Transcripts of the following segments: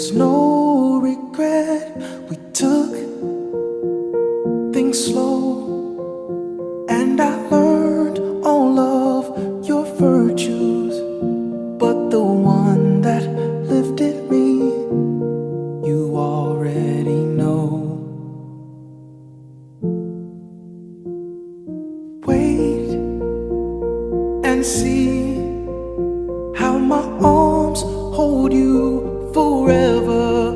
There's no regret. We took things slow, and I learned all of your virtues. But the one that lifted me, you already know. Wait and see how my arms hold you forever.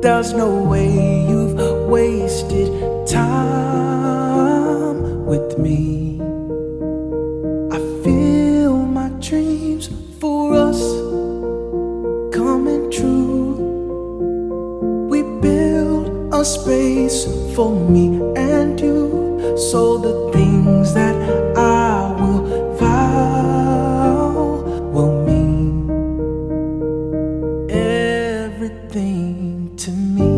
There's no way you've wasted time with me. I feel my dreams for us coming true. We build a space for me and you, so the things that I will vow will mean everything to me.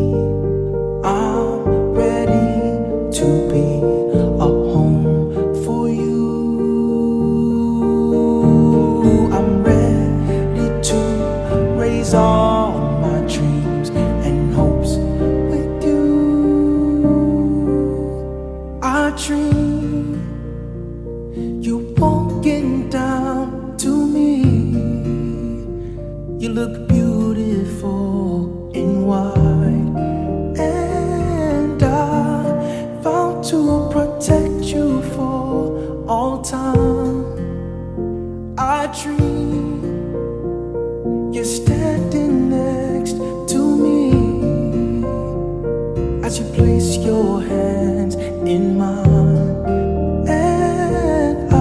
I'm ready to be a home for you. I'm ready to raise all my dreams and hopes with you. I dream you walking down to me. You look beautiful in white, and I vow to protect you for all time. I dream you're standing next to me as you place your hands in mine, and I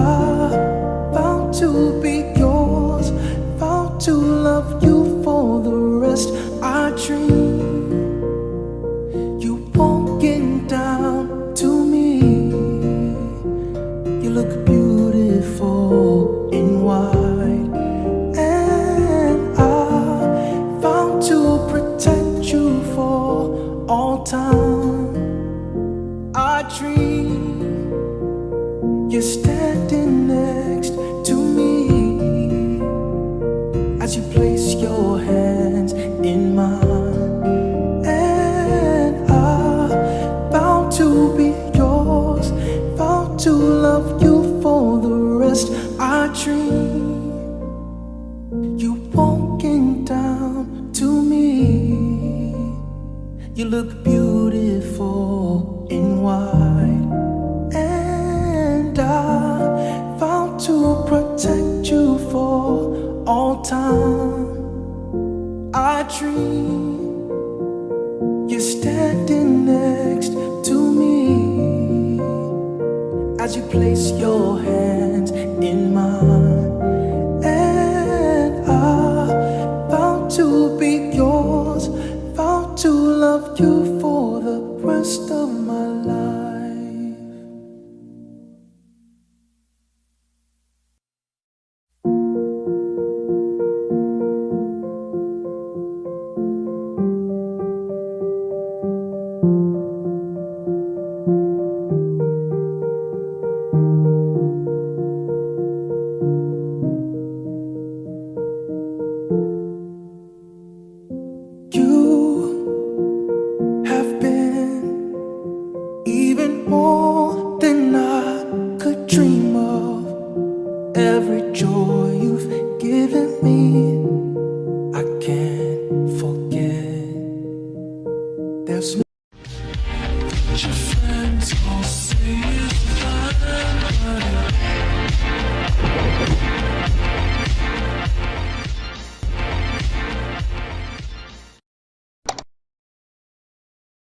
vow to be yours, vow to love you for the rest. I dream you walking down to me. You look beautiful in white, and I vow to protect you for all time. I dream you're standing next to me as you place your hands in mine, and I vow to be yours, vow to love you for the rest. I dream you walking down to me. You look beautiful in white, and I vow to protect you for all time. I dream you're standing next to me as you place your hands in mine, and I vow to be yours, vow to love you for the rest of my life. You have been even more